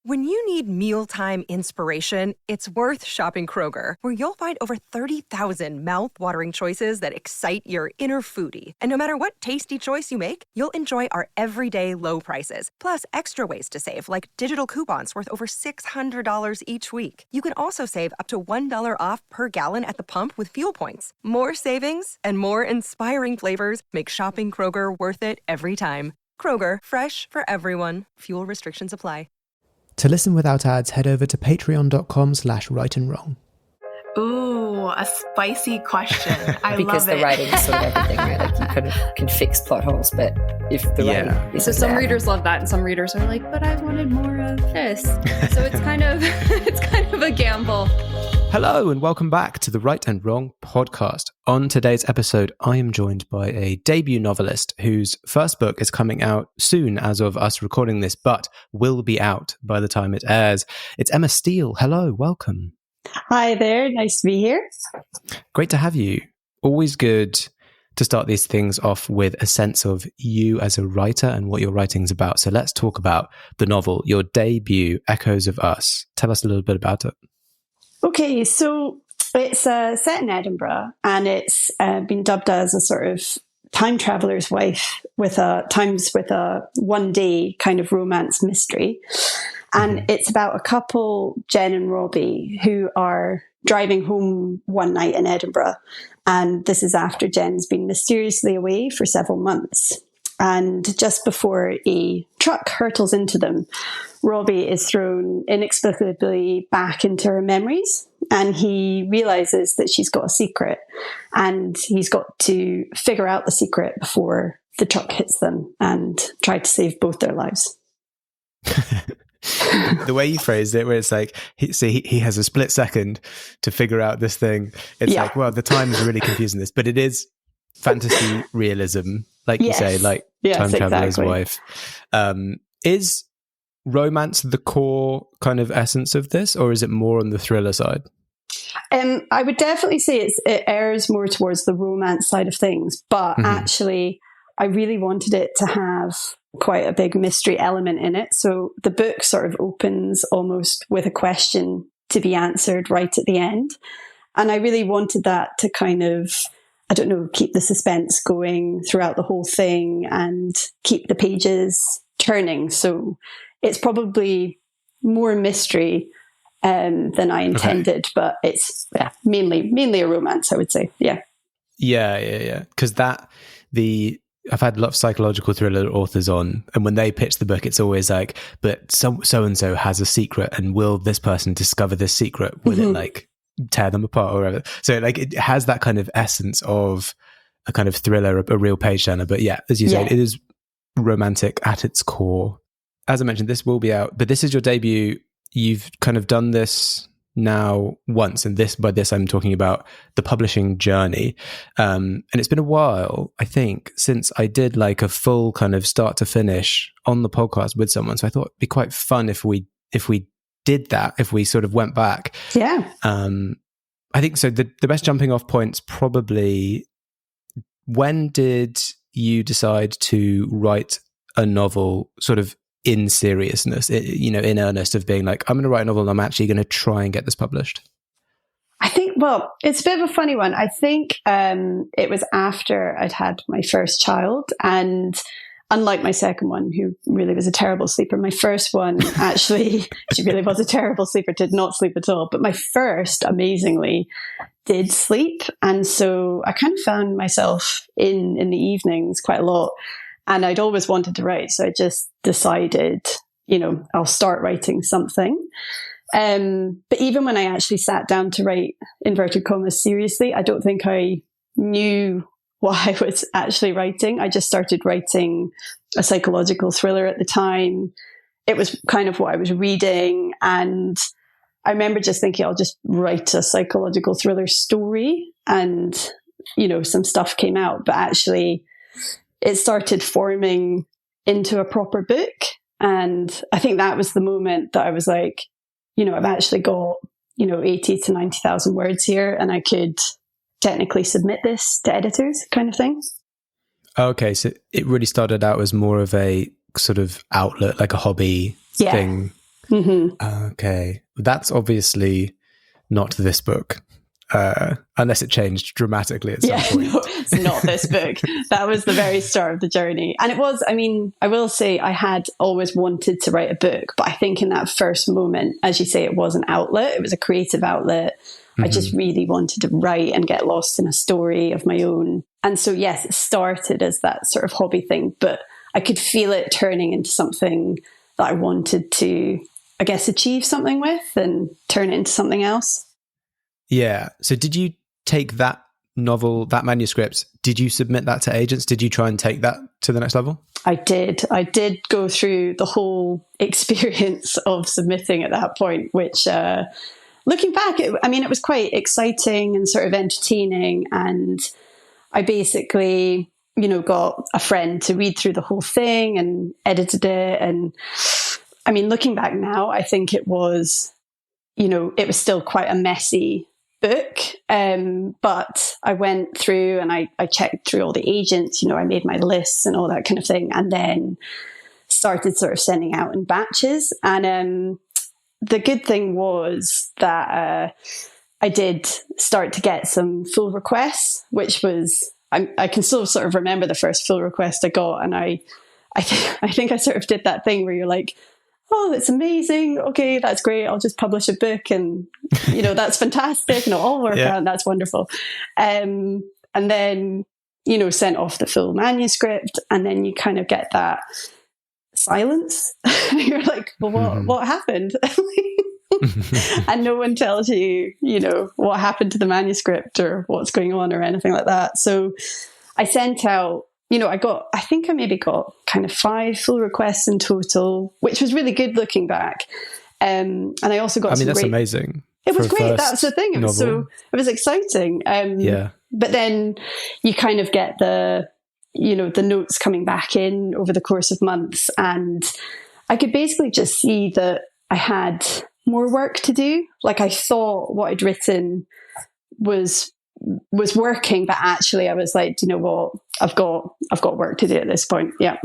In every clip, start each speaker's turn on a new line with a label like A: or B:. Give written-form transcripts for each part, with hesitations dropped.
A: When you need mealtime inspiration, it's worth shopping Kroger, where you'll find over 30,000 mouth-watering choices that excite your inner foodie. And no matter what tasty choice you make, you'll enjoy our everyday low prices, plus extra ways to save, like digital coupons worth over $600 each week. You can also save up to $1 off per gallon at the pump with fuel points. More savings and more inspiring flavors make shopping Kroger worth it every time. Kroger, fresh for everyone. Fuel restrictions apply.
B: To listen without ads, head over to patreon.com/rightandwrong.
C: Ooh, a spicy question. I
D: because
C: love
D: the
C: it.
D: writing is sort of everything, right? Like you kind of can fix plot holes, but if the writing isn't
E: So some
D: there,
E: readers love that, and some readers are like, "But I wanted more of this." So it's kind of a gamble.
B: Hello and welcome back to the Right and Wrong podcast. On today's episode, I am joined by a debut novelist whose first book is coming out soon as of us recording this, but will be out by the time it airs. It's Emma Steele. Hello, welcome.
F: Hi there, nice to be here.
B: Great to have you. Always good to start these things off with a sense of you as a writer and what your writing's about. So let's talk about the novel, your debut, Echoes of Us. Tell us a little bit about it.
F: Okay, so it's set in Edinburgh, and it's been dubbed as a sort of time traveler's wife with a one-day kind of romance mystery. And it's about a couple, Jen and Robbie, who are driving home one night in Edinburgh. And this is after Jen's been mysteriously away for several months. And just before a truck hurtles into them, Robbie is thrown inexplicably back into her memories. And he realizes that she's got a secret. And he's got to figure out the secret before the truck hits them and try to save both their lives.
B: The way you phrased it, where it's like, he has a split second to figure out this thing. It's like, well, the time is really confusing this, but it is fantasy realism, like you say, like time traveler's wife. Is romance the core kind of essence of this, or is it more on the thriller side?
F: I would definitely say it errs more towards the romance side of things, but actually I really wanted it to have quite a big mystery element in it. So the book sort of opens almost with a question to be answered right at the end. And I really wanted that to kind of, I don't know, keep the suspense going throughout the whole thing and keep the pages turning. So it's probably more mystery than I intended, but it's mainly a romance, I would say. Yeah.
B: Because I've had a lot of psychological thriller authors on, and when they pitch the book, it's always like, but so-and-so has a secret, and will this person discover this secret? Will it like tear them apart or whatever? So like it has that kind of essence of a kind of thriller, a real page turner. But yeah, as you said, it is romantic at its core. As I mentioned, this will be out, but this is your debut. You've kind of done this now once, and by this I'm talking about the publishing journey, and it's been a while, I think, since I did like a full kind of start to finish on the podcast with someone. So I thought it'd be quite fun if we did that, if we sort of went back. I think so. The best jumping off points probably, when did you decide to write a novel sort of in seriousness, in earnest, of being like, I'm going to write a novel and I'm actually going to try and get this published?
F: I think, well, it's a bit of a funny one. I think it was after I'd had my first child, and unlike my second one, who really was a terrible sleeper, my first one, actually, she really was a terrible sleeper, did not sleep at all. But my first, amazingly, did sleep. And so I kind of found myself in the evenings quite a lot. And I'd always wanted to write. So I just decided, I'll start writing something. But even when I actually sat down to write, inverted commas, seriously, I don't think I knew what I was actually writing. I just started writing a psychological thriller at the time. It was kind of what I was reading. And I remember just thinking, I'll just write a psychological thriller story. And, some stuff came out. But actually, it started forming into a proper book. And I think that was the moment that I was like, I've actually got, 80 to 90,000 words here, and I could technically submit this to editors, kind of thing.
B: Okay, so it really started out as more of a sort of outlet, like a hobby thing. Okay. That's obviously not this book. Unless it changed dramatically at some point.
F: No, it's not this book. That was the very start of the journey. And it was, I mean, I will say I had always wanted to write a book, but I think in that first moment, as you say, it was an outlet. It was a creative outlet. I just really wanted to write and get lost in a story of my own. And so, yes, it started as that sort of hobby thing, but I could feel it turning into something that I wanted to, I guess, achieve something with and turn it into something else.
B: Yeah. So did you take that novel, that manuscript, did you submit that to agents? Did you try and take that to the next level?
F: I did. I did go through the whole experience of submitting at that point, which, looking back, it was quite exciting and sort of entertaining. And I basically, got a friend to read through the whole thing and edited it. And I mean, looking back now, I think it was still quite a messy book. But I went through and I checked through all the agents, I made my lists and all that kind of thing, and then started sort of sending out in batches. And the good thing was that I did start to get some full requests, which was, I can still sort of remember the first full request I got. And I think I sort of did that thing where you're like, oh, that's amazing. Okay, that's great. I'll just publish a book and, that's fantastic. And it'll all work out. And that's wonderful. And then, sent off the full manuscript. And then you kind of get that silence. You're like, well, what happened? And no one tells you, what happened to the manuscript or what's going on or anything like that. So I sent out, I think I maybe got kind of 5 full requests in total, which was really good looking back. And I also got
B: that's amazing.
F: It was great. That was the thing. It was exciting. But then you kind of get the notes coming back in over the course of months. And I could basically just see that I had more work to do. Like I thought what I'd written was working, but actually I was like, you know what, I've got work to do at this point. Yeah.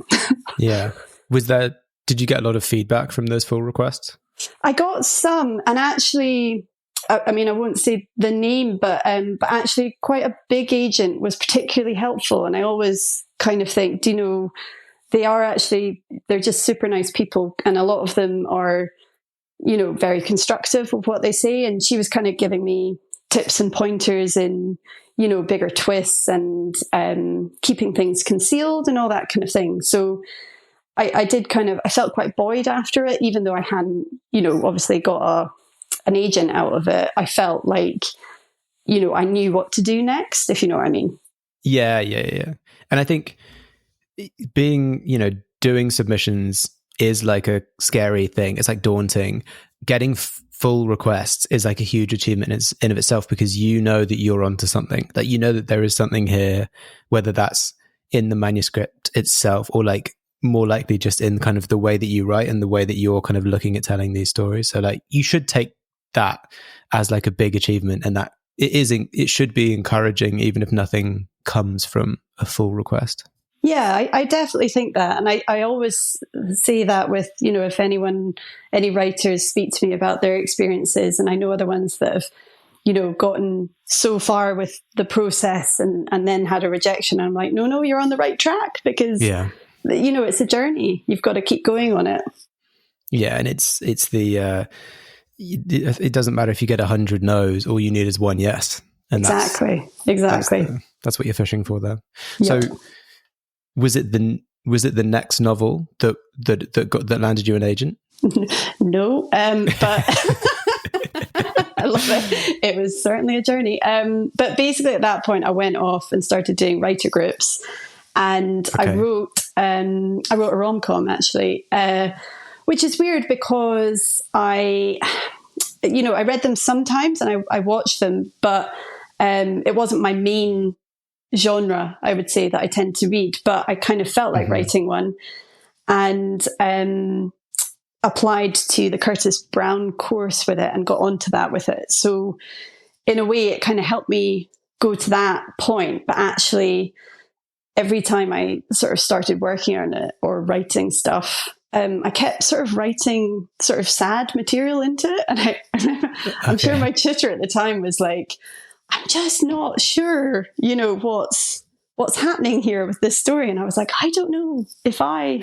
B: Yeah. Did you get a lot of feedback from those full requests?
F: I got some, and actually, I won't say the name, but actually quite a big agent was particularly helpful. And I always kind of think, they're just super nice people. And a lot of them are, very constructive of what they say. And she was kind of giving me tips and pointers in, bigger twists and keeping things concealed and all that kind of thing. So I felt quite buoyed after it, even though I hadn't, obviously got an agent out of it. I felt like, I knew what to do next, if you know what I mean.
B: Yeah. And I think doing submissions is like a scary thing. It's like daunting. Getting full requests is like a huge achievement in of itself, because that you're onto something, that that there is something here, whether that's in the manuscript itself or like more likely just in kind of the way that you write and the way that you're kind of looking at telling these stories. So like you should take that as like a big achievement, and that it should be encouraging even if nothing comes from a full request.
F: Yeah, I definitely think that. And I always say that with, if any writers speak to me about their experiences, and I know other ones that have, gotten so far with the process and then had a rejection. I'm like, no, you're on the right track, because, it's a journey. You've got to keep going on it. Yeah.
B: And it's it doesn't matter if you get 100 no's, all you need is one yes. And
F: exactly.
B: That's what you're fishing for there. Yep. So, was it the next novel that landed you an agent?
F: No, but I love it. It was certainly a journey. But basically, at that point, I went off and started doing writer groups, and okay. I wrote a rom-com actually, which is weird because I read them sometimes and I watched them, but it wasn't my main genre, I would say, that I tend to read, but I kind of felt like writing one, and applied to the Curtis Brown course with it and got onto that with it. So in a way, it kind of helped me go to that point. But actually, every time I sort of started working on it or writing stuff, I kept sort of writing sort of sad material into it. And I remember, I'm sure my tutor at the time was like, I'm just not sure, what's happening here with this story. And I was like, I don't know if I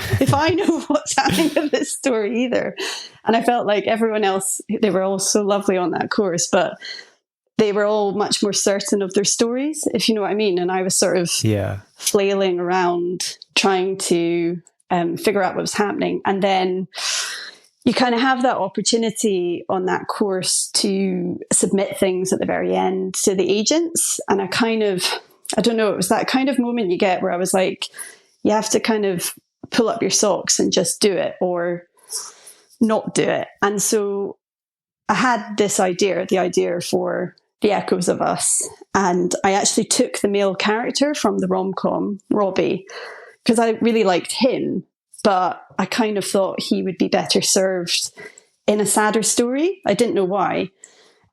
F: know what's happening with this story either. And I felt like everyone else, they were all so lovely on that course, but they were all much more certain of their stories, if you know what I mean. And I was sort of flailing around trying to figure out what was happening. And then you kind of have that opportunity on that course to submit things at the very end to the agents. And I don't know, it was that kind of moment you get where I was like, you have to kind of pull up your socks and just do it or not do it. And so I had the idea for The Echoes of Us. And I actually took the male character from the rom-com, Robbie, because I really liked him, but I kind of thought he would be better served in a sadder story. I didn't know why.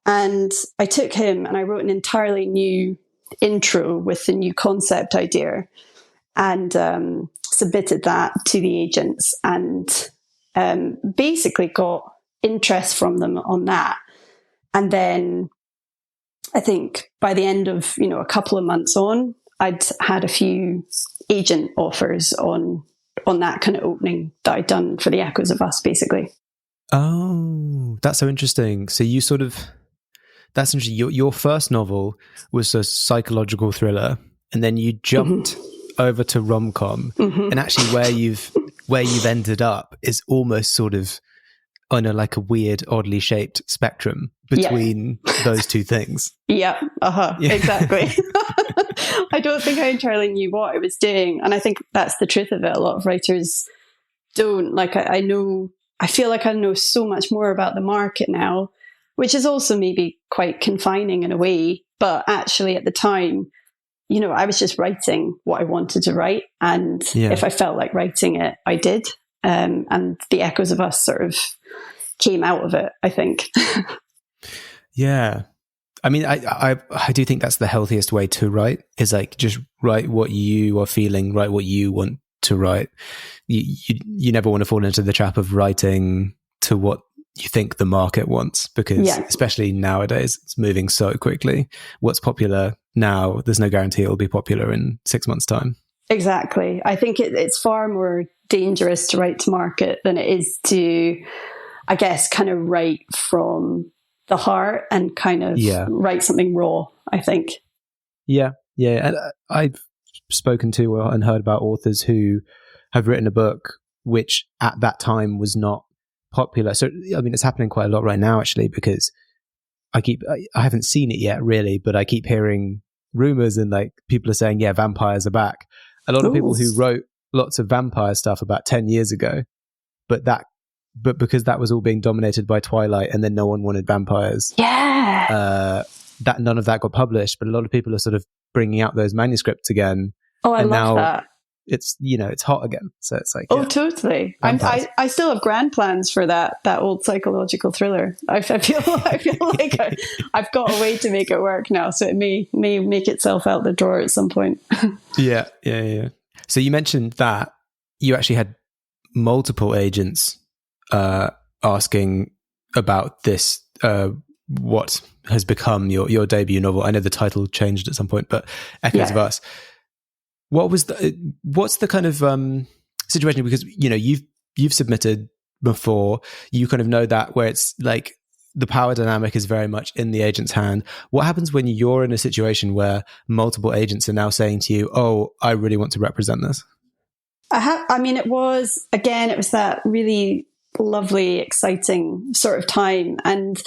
F: And I took him and I wrote an entirely new intro with the new concept idea and submitted that to the agents and basically got interest from them on that. And then I think by the end of, a couple of months on, I'd had a few agent offers on that kind of opening that I'd done for The Echoes of Us, basically.
B: Oh, that's so interesting. So you that's interesting. Your first novel was a psychological thriller, and then you jumped over to rom-com. And actually where you've ended up is almost sort of on a weird, oddly shaped spectrum between those two things. Yeah, exactly. I don't think I entirely knew what I was doing. And I think that's the truth of it. A lot of writers don't. I feel like I know so much more about the market now, which is also maybe quite confining in a way. But actually at the time, I was just writing what I wanted to write. And if I felt like writing it, I did. And The Echoes of Us sort of came out of it, I think. Yeah. I mean, I do think that's the healthiest way to write, is just write what you are feeling, write what you want to write. You never want to fall into the trap of writing to what you think the market wants, because especially nowadays, it's moving so quickly. What's popular now, there's no guarantee it'll be popular in 6 months' time. Exactly. I think it's far more dangerous to write to market than it is to, I guess, kind of write from the heart and kind of write something raw, I think. Yeah. And I've spoken to and heard about authors who have written a book which at that time was not popular. So, I mean, it's happening quite a lot right now, actually, because I haven't seen it yet, really, but I keep hearing rumors and people are saying, vampires are back. A lot of people who wrote lots of vampire stuff about 10 years ago, but because that was all being dominated by Twilight and then no one wanted vampires. That none of that got published, but a lot of people are sort of bringing out those manuscripts again. Oh, I love that. It's, it's hot again. So it's totally. I still have grand plans for that old psychological thriller. I feel like I've got a way to make it work now. So it may make itself out the drawer at some point. Yeah. So you mentioned that you actually had multiple agents asking about this, what has become your debut novel. I know the title changed at some point, but Echoes of Us. What's the kind of situation? Because you've submitted before, you kind of know that, where it's the power dynamic is very much in the agent's hand. What happens when you're in a situation where multiple agents are now saying to you, "Oh, I really want to represent this"? It was that really lovely, exciting sort of time, and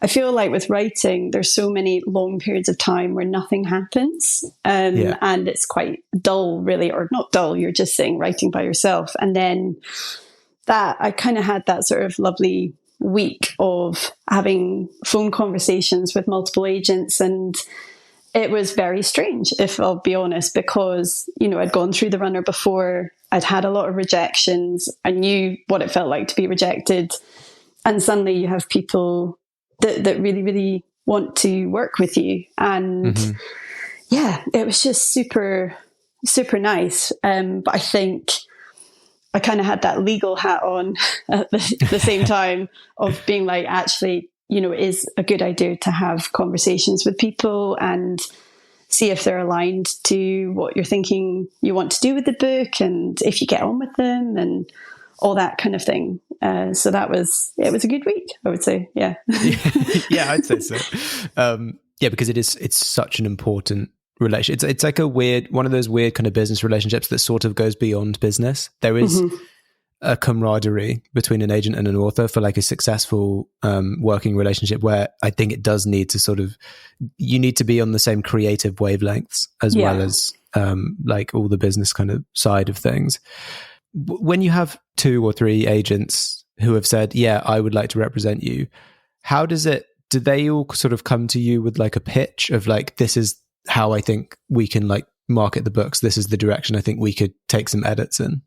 B: I feel like with writing, there's so many long periods of time where nothing happens, and it's quite dull, really, or not dull. You're just sitting writing by yourself, and then I kind of had that sort of lovely week of having phone conversations with multiple agents, and it was very strange, if I'll be honest, because I'd gone through the runner before. I'd had a lot of rejections. I knew what it felt like to be rejected, and suddenly you have people that really, really want to work with you. And it was just super, super nice. But I think
F: I kind of had that legal hat on at the same time of being like, actually, you know, it is a good idea to have conversations with people and see if they're aligned to what you're thinking you want to do with the book and if you get on with them and all that kind of thing. So it was a good read, I would say. Yeah.
B: Yeah, I'd say so. Yeah, because it's such an important relationship. It's like one of those weird kind of business relationships that sort of goes beyond business. There is a camaraderie between an agent and an author for like a successful working relationship, where I think it does need to sort of, you need to be on the same creative wavelengths as well as like all the business kind of side of things. When you have 2 or 3 agents who have said, yeah, I would like to represent you, how do they all sort of come to you with like a pitch of like, this is how I think we can like market the books, this is the direction I think we could take some edits in?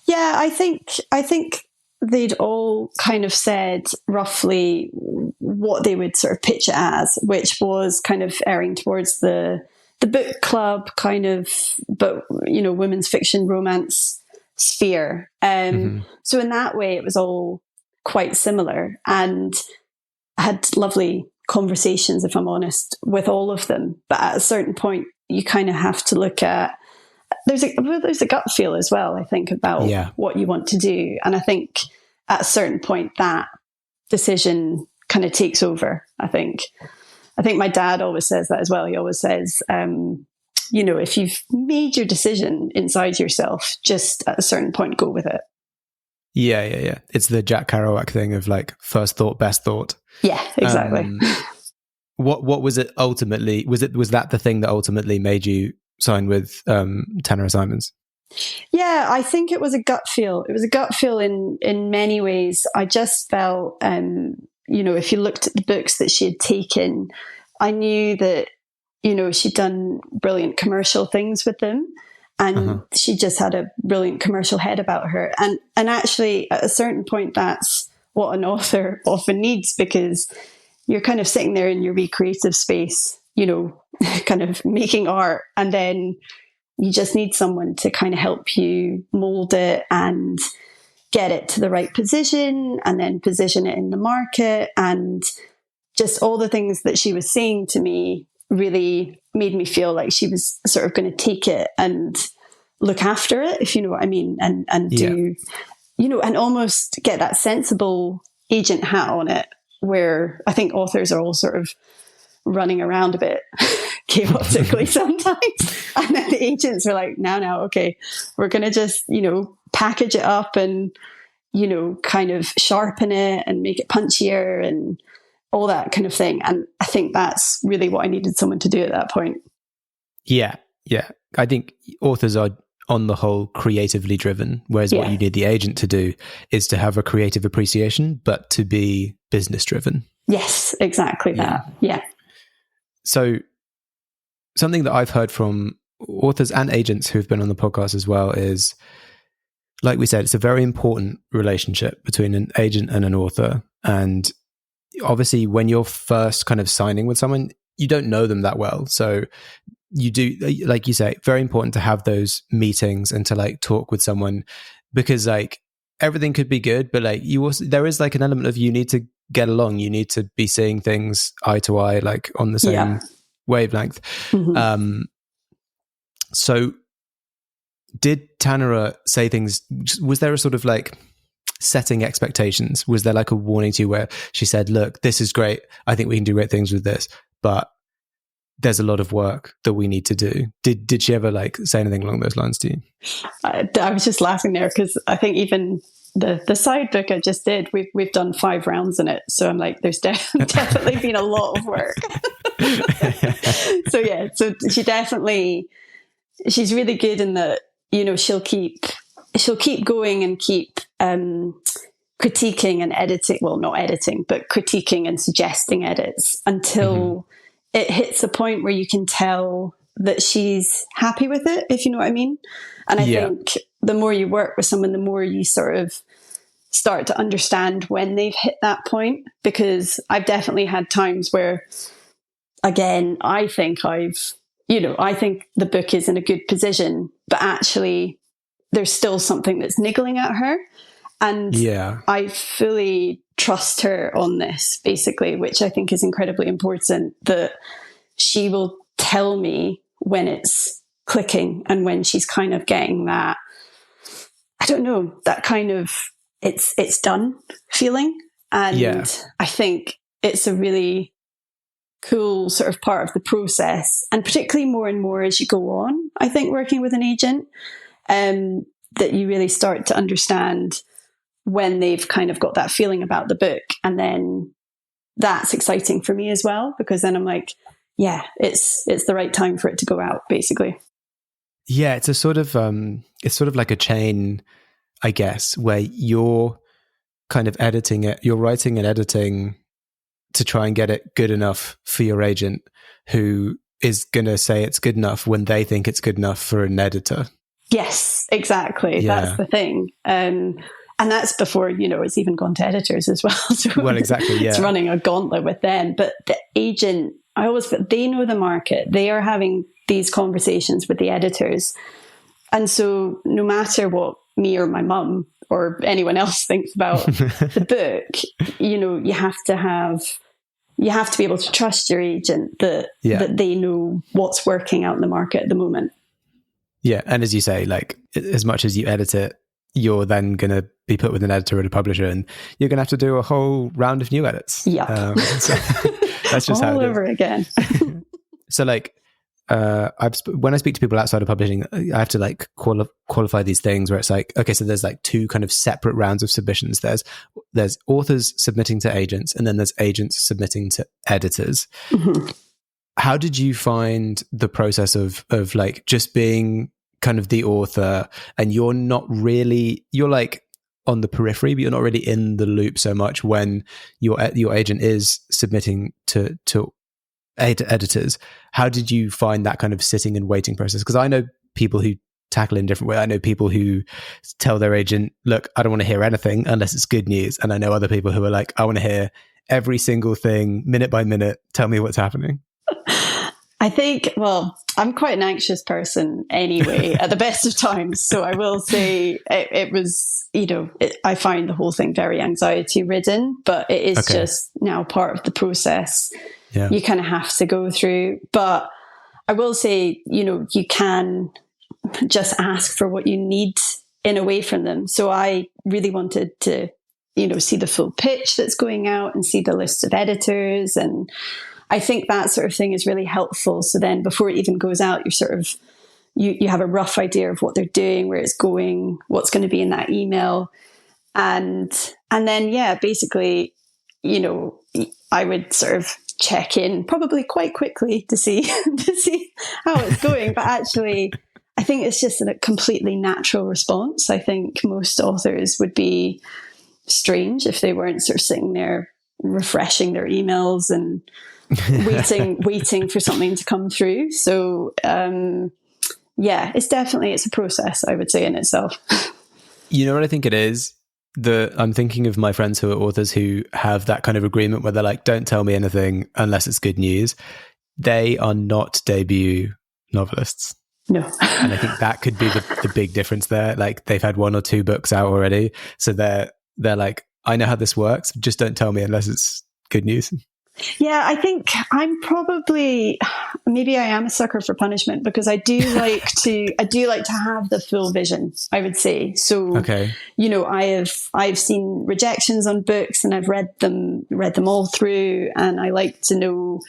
F: Yeah, I think they'd all kind of said roughly what they would sort of pitch it as, which was kind of erring towards the book club kind of, but, you know, women's fiction, romance sphere. So in that way, it was all quite similar, and I had lovely conversations, if I'm honest, with all of them. But at a certain point, you kind of have to look at, there's a gut feel as well, I think, about what you want to do. And I think at a certain point that decision kind of takes over. I think my dad always says that as well. He always says, you know, if you've made your decision inside yourself, just at a certain point, go with it.
B: Yeah. It's the Jack Kerouac thing of like first thought, best thought.
F: Yeah, exactly.
B: What was it ultimately? Was that the thing that ultimately made you sign with Tanner Simons?
F: Yeah, I think it was a gut feel. It was a gut feel in many ways. I just felt, you know, if you looked at the books that she had taken, I knew that, you know, she'd done brilliant commercial things with them, and she just had a brilliant commercial head about her. And actually, at a certain point, that's what an author often needs, because you're kind of sitting there in your wee creative space, you know, kind of making art, and then you just need someone to kind of help you mold it and get it to the right position, and then position it in the market. And just all the things that she was saying to me really made me feel like she was sort of going to take it and look after it, if you know what I mean, and do, you know, and almost get that sensible agent hat on it, where I think authors are all sort of running around a bit chaotically sometimes. And then the agents are like, now, okay, we're going to just, you know, package it up and, you know, kind of sharpen it and make it punchier and all that kind of thing. And I think that's really what I needed someone to do at that point. Yeah.
B: I think authors are on the whole creatively driven, whereas what you need the agent to do is to have a creative appreciation, but to be business driven.
F: Yes, exactly that. Yeah.
B: So something that I've heard from authors and agents who've been on the podcast as well is, like we said, it's a very important relationship between an agent and an author. And obviously when you're first kind of signing with someone, you don't know them that well. So you do, like you say, very important to have those meetings and to like talk with someone, because like everything could be good, but like you also, there is like an element of, you need to get along. You need to be seeing things eye to eye, like on the same wavelength. So did Tanara say things, was there a sort of like setting expectations? Was there like a warning to you where she said, look, this is great, I think we can do great things with this, but there's a lot of work that we need to do? Did she ever like say anything along those lines to you?
F: I was just laughing there, because I think even the side book I just did, we've done 5 rounds in it. So I'm like, there's definitely been a lot of work. So she's really good in that, you know, she'll keep going and keep critiquing and editing, well, not editing, but critiquing and suggesting edits until it hits a point where you can tell that she's happy with it, if you know what I mean. And I think the more you work with someone, the more you sort of start to understand when they've hit that point. Because I've definitely had times where, again, I think the book is in a good position, but actually there's still something that's niggling at her. And I fully trust her on this, basically, which I think is incredibly important, that she will tell me when it's clicking and when she's kind of getting that, I don't know, that kind of it's done feeling. And I think it's a really cool sort of part of the process, and particularly more and more as you go on, I think, working with an agent, that you really start to understand when they've kind of got that feeling about the book. And then that's exciting for me as well, because then I'm like, yeah, it's the right time for it to go out, basically.
B: Yeah, it's sort of like a chain, I guess, where you're kind of editing it, you're writing and editing to try and get it good enough for your agent, who is going to say it's good enough when they think it's good enough for an editor.
F: Yes, exactly. Yeah. That's the thing. And that's before, it's even gone to editors as well. So
B: well, exactly. Yeah.
F: It's running a gauntlet with them. But the agent, they know the market. They are having these conversations with the editors. And so no matter what me or my mum or anyone else thinks about the book, you have to be able to trust your agent that they know what's working out in the market at the moment.
B: Yeah. And as you say, like, as much as you edit it, you're then going to be put with an editor or a publisher, and you're going to have to do a whole round of new edits.
F: Yeah.
B: So that's just
F: all
B: how it
F: over
B: is.
F: Again.
B: So like, when I speak to people outside of publishing, I have to like qualify these things where it's like, okay, so there's like two kind of separate rounds of submissions. There's authors submitting to agents, and then there's agents submitting to editors. Mm-hmm. How did you find the process of like just being kind of the author, and you're like on the periphery, but you're not really in the loop so much when your agent is submitting to editors? How did you find that kind of sitting and waiting process? Because I know people who tackle it in a different way. I know people who tell their agent, look, I don't want to hear anything unless it's good news. And I know other people who are like, I want to hear every single thing minute by minute. Tell me what's happening.
F: I think, I'm quite an anxious person anyway, at the best of times. So I will say it was, I find the whole thing very anxiety ridden, but it is just now part of the process. Yeah. You kind of have to go through. But I will say, you can just ask for what you need in a way from them. So I really wanted to, see the full pitch that's going out and see the list of editors. And I think that sort of thing is really helpful. So then before it even goes out, you're sort of, you have a rough idea of what they're doing, where it's going, what's going to be in that email. And then, basically, I would sort of check in probably quite quickly to see how it's going. But actually, I think it's just a completely natural response. I think most authors would be strange if they weren't sort of sitting there refreshing their emails and waiting for something to come through. So it's a process, I would say, in itself.
B: You know what I think it is? I'm thinking of my friends who are authors who have that kind of agreement where they're like, don't tell me anything unless it's good news. They are not debut novelists.
F: No.
B: And I think that could be the big difference there. Like, they've had one or two books out already. So they're like, I know how this works. Just don't tell me unless it's good news.
F: Yeah, I think maybe I am a sucker for punishment, because I do like to have the full vision, I would say. So, I've seen rejections on books, and I've read them all through, and I like to know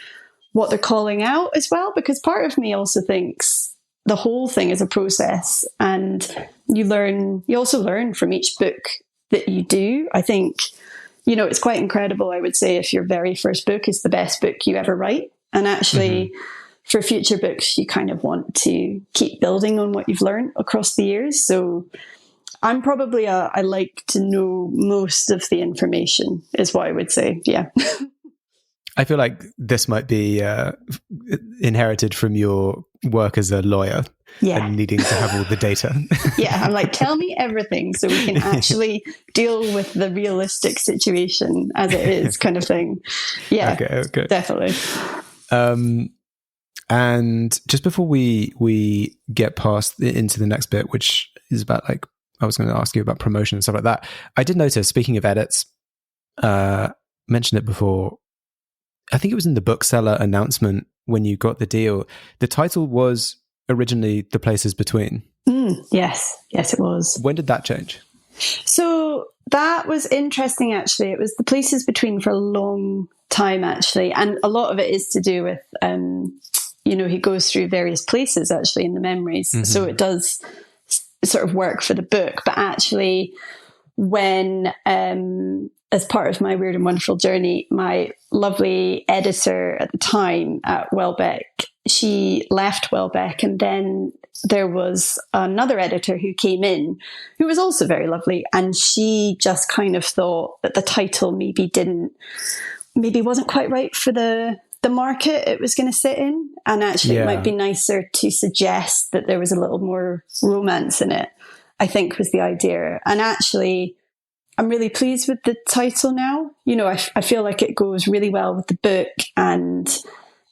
F: what they're calling out as well, because part of me also thinks the whole thing is a process, and you also learn from each book that you do. I think, it's quite incredible, I would say, if your very first book is the best book you ever write. And actually, for future books, you kind of want to keep building on what you've learned across the years. So I'm probably I like to know most of the information, is what I would say. Yeah.
B: I feel like this might be inherited from your work as a lawyer.
F: Yeah.
B: And needing to have all the data.
F: Yeah, I'm like, tell me everything so we can actually deal with the realistic situation as it is, kind of thing. Yeah, okay. Definitely.
B: And just before we get past into the next bit, which is about like, I was going to ask you about promotion and stuff like that. I did notice, speaking of edits, mentioned it before, I think it was in the bookseller announcement when you got the deal, the title was originally The Places Between.
F: Yes, it was.
B: When did that change?
F: So that was interesting, actually. It was The Places Between for a long time, actually. And a lot of it is to do with, he goes through various places, actually, in the memories. Mm-hmm. So it does sort of work for the book. But actually, when, as part of my Weird and Wonderful journey, my lovely editor at the time at Welbeck, she left Welbeck, and then there was another editor who came in who was also very lovely, and she just kind of thought that the title maybe wasn't quite right for the market it was going to sit in, and actually it might be nicer to suggest that there was a little more romance in it, I think was the idea. And actually I'm really pleased with the title now. I feel like it goes really well with the book and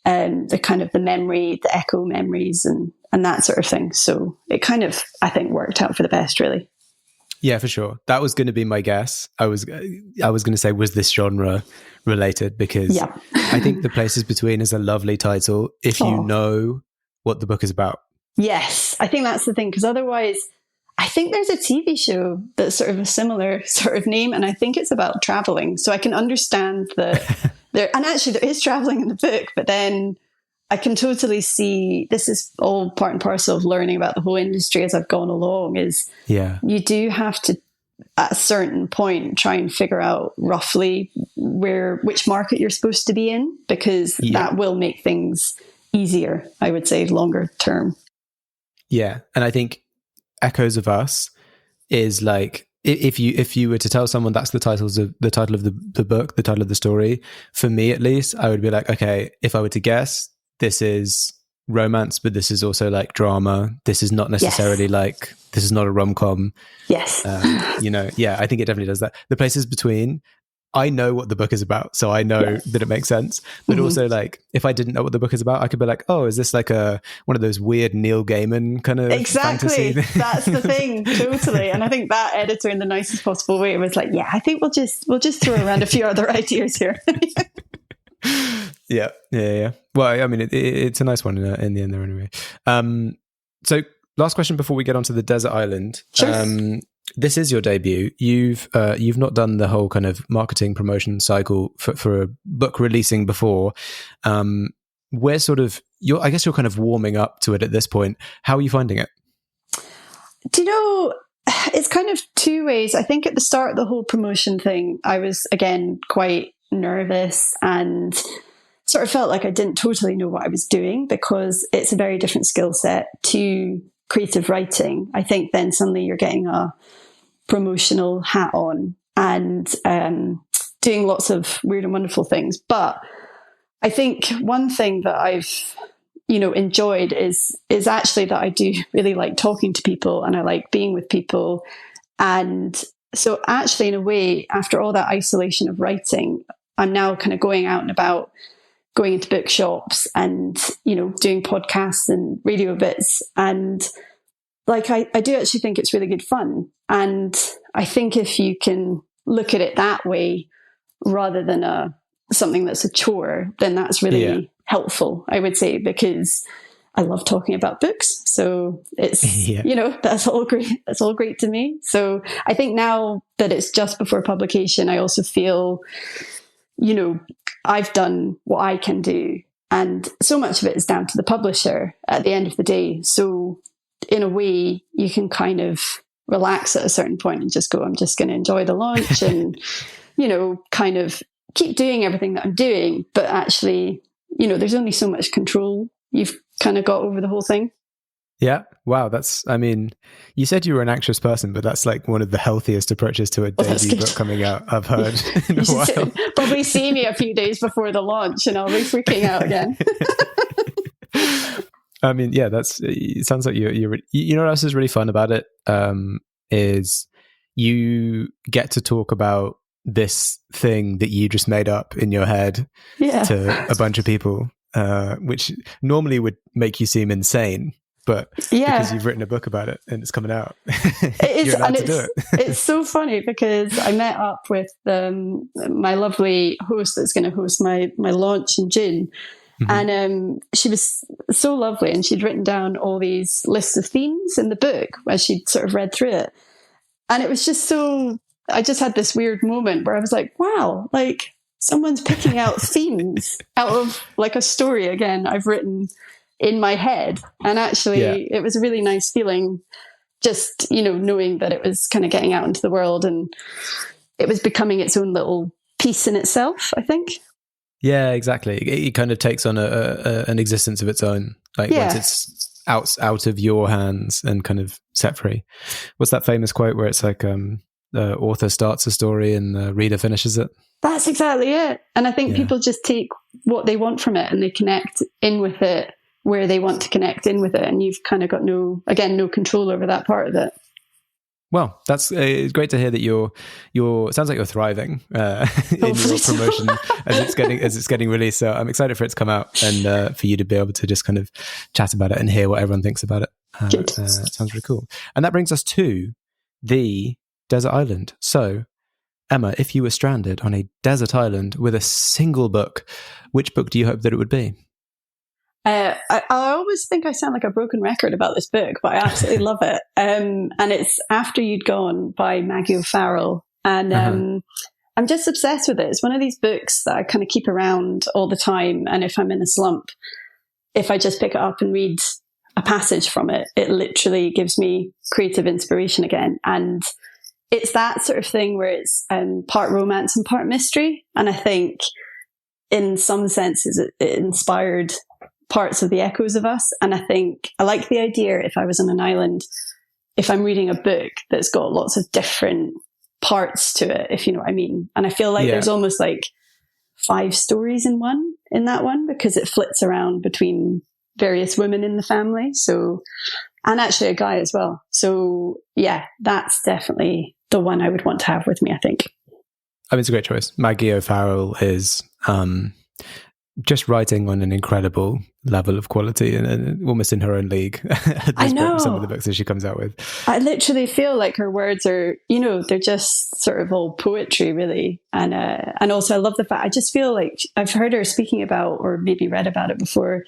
F: the kind of the memory, the echo memories and that sort of thing. So it kind of, I think, worked out for the best, really.
B: Yeah, for sure. That was going to be my guess. I was going to say, was this genre related? Because I think The Places Between is a lovely title if you know what the book is about. Yes,
F: I think that's the thing, because otherwise, I think there's a TV show that's sort of a similar sort of name, and I think it's about traveling. So I can understand that there is traveling in the book, but then I can totally see this is all part and parcel of learning about the whole industry as I've gone along, is you do have to, at a certain point, try and figure out roughly which market you're supposed to be in, because that will make things easier, I would say, longer term.
B: Yeah. And I think Echoes of Us is like, if you were to tell someone that's the title of the book, the title of the story, for me at least, I would be like, okay, if I were to guess, this is romance, but this is also like drama. This is not necessarily like, this is not a rom-com.
F: Yes.
B: I think it definitely does that. The Places Between, I know what the book is about, so I know that it makes sense. But also, like, if I didn't know what the book is about, I could be like, oh, is this like one of those weird Neil Gaiman kind of fantasy things?
F: That's the thing, totally. And I think that editor, in the nicest possible way, was like, I think we'll just throw around a few other ideas here.
B: Yeah. Well, I mean, it's a nice one in the end there anyway. So last question before we get onto the desert island.
F: Sure.
B: This is your debut. You've not done the whole kind of marketing promotion cycle for a book releasing before. Where sort of I guess you're kind of warming up to it at this point. How are you finding it?
F: Do you know, it's kind of two ways. I think at the start of the whole promotion thing, I was again quite nervous and sort of felt like I didn't totally know what I was doing, because it's a very different skill set to creative writing. I think then suddenly you're getting a promotional hat on and doing lots of weird and wonderful things. But I think one thing that I've enjoyed is actually that I do really like talking to people, and I like being with people. And so actually, in a way, after all that isolation of writing, I'm now kind of going out and about, going into bookshops and, doing podcasts and radio bits. And like, I do actually think it's really good fun. And I think if you can look at it that way, rather than something that's a chore, then that's really helpful, I would say, because I love talking about books. So it's, that's all great. That's all great to me. So I think now that it's just before publication, I also feel, I've done what I can do. And so much of it is down to the publisher at the end of the day. So in a way, you can kind of relax at a certain point and just go, I'm just going to enjoy the launch and, kind of keep doing everything that I'm doing. But actually, there's only so much control you've kind of got over the whole thing.
B: Yeah. Wow. You said you were an anxious person, but that's like one of the healthiest approaches to a debut book coming out I've heard in a while.
F: Probably see me a few days before the launch and I'll be freaking out again.
B: I mean, yeah, it sounds like you're what else is really fun about it, is you get to talk about this thing that you just made up in your head to a bunch of people. which normally would make you seem insane. But because you've written a book about it and it's coming out, you're allowed to do it.
F: It's so funny because I met up with my lovely host that's going to host my launch in June. Mm-hmm. And she was so lovely, and she'd written down all these lists of themes in the book as she'd sort of read through it. And it was just I just had this weird moment where I was like, wow, like someone's picking out themes out of like a story again I've written in my head. And actually it was a really nice feeling, just, knowing that it was kind of getting out into the world and it was becoming its own little piece in itself, I think.
B: Yeah, exactly. It kind of takes on an existence of its own, like once it's out of your hands and kind of set free. What's that famous quote where it's like the author starts a story and the reader finishes it? That's
F: exactly it. And I think people just take what they want from it and they connect in with it where they want to connect in with it, and you've kind of got no control over that part of it.
B: Well, that's it's great to hear that you're it sounds like you're thriving in your promotion as it's getting released. So I'm excited for it to come out and for you to be able to just kind of chat about it and hear what everyone thinks about it. It sounds really cool. And that brings us to the desert island. So Emma, if you were stranded on a desert island with a single book, which book do you hope that it would be?
F: I always think I sound like a broken record about this book, but I absolutely love it. And it's After You'd Gone by Maggie O'Farrell. And I'm just obsessed with it. It's one of these books that I kind of keep around all the time. And if I'm in a slump, if I just pick it up and read a passage from it, it literally gives me creative inspiration again. And it's that sort of thing where it's part romance and part mystery. And I think in some senses it inspired parts of the Echoes of Us. And I think I like the idea, if I was on an island, if I'm reading a book that's got lots of different parts to it, if you know what I mean. And I feel like there's almost like 5 stories in that one, because it flits around between various women in the family. So, and actually a guy as well. So yeah, that's definitely the one I would want to have with me, I think.
B: I mean, it's a great choice. Maggie O'Farrell is just writing on an incredible level of quality and almost in her own league.
F: I know.
B: Some of the books that she comes out with.
F: I literally feel like her words are, they're just sort of all poetry, really. And also I love the fact, I just feel like I've heard her speaking about, or maybe read about it before,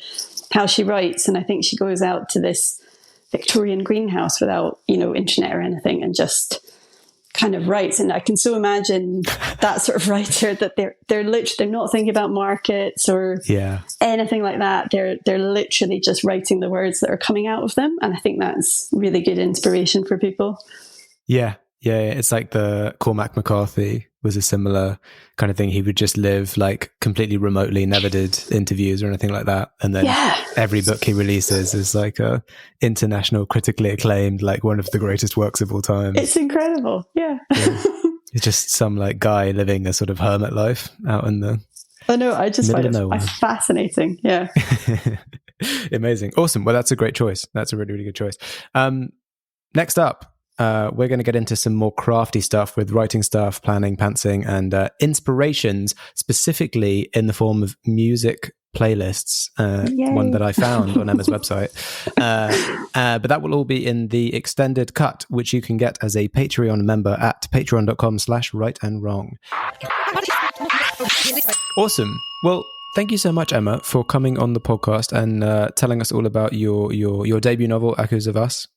F: how she writes. And I think she goes out to this Victorian greenhouse without, internet or anything, and just kind of writes. And I can so imagine that sort of writer, that they're not thinking about markets or anything like that. They're literally just writing the words that are coming out of them. And I think that's really good inspiration for people. Yeah.
B: It's like the Cormac McCarthy was a similar kind of thing. He would just live like completely remotely, never did interviews or anything like that. And then every book he releases is like a international, critically acclaimed, like one of the greatest works of all time.
F: It's incredible. Yeah.
B: It's just some like guy living a sort of hermit life out in the
F: I just find it fascinating. Yeah.
B: Amazing. Awesome. Well, that's a great choice. That's a really, really good choice. Next up, we're going to get into some more crafty stuff with writing stuff, planning, pantsing, and inspirations, specifically in the form of music playlists, one that I found on Emma's website. But that will all be in the extended cut, which you can get as a Patreon member at patreon.com/rightandwrong. Awesome. Well, thank you so much, Emma, for coming on the podcast and telling us all about your debut novel, Echoes of Us,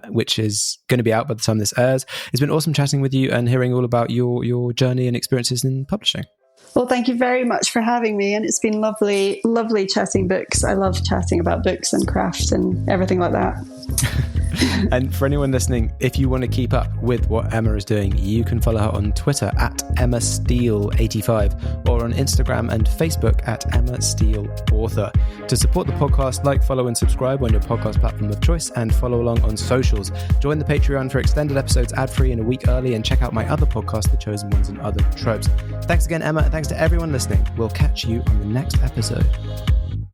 B: which is going to be out by the time this airs. It's been awesome chatting with you and hearing all about your journey and experiences in publishing.
F: Well, thank you very much for having me. And it's been lovely, lovely chatting books. I love chatting about books and craft and everything like that.
B: And for anyone listening, if you want to keep up with what Emma is doing, you can follow her on Twitter at EmmaSteele85 or on Instagram and Facebook at Emma Steele Author. To support the podcast, like, follow and subscribe on your podcast platform of choice and follow along on socials. Join the Patreon for extended episodes ad-free and a week early, and check out my other podcast, The Chosen Ones and Other Tropes. Thanks again, Emma. Thanks to everyone listening. We'll catch you on the next episode.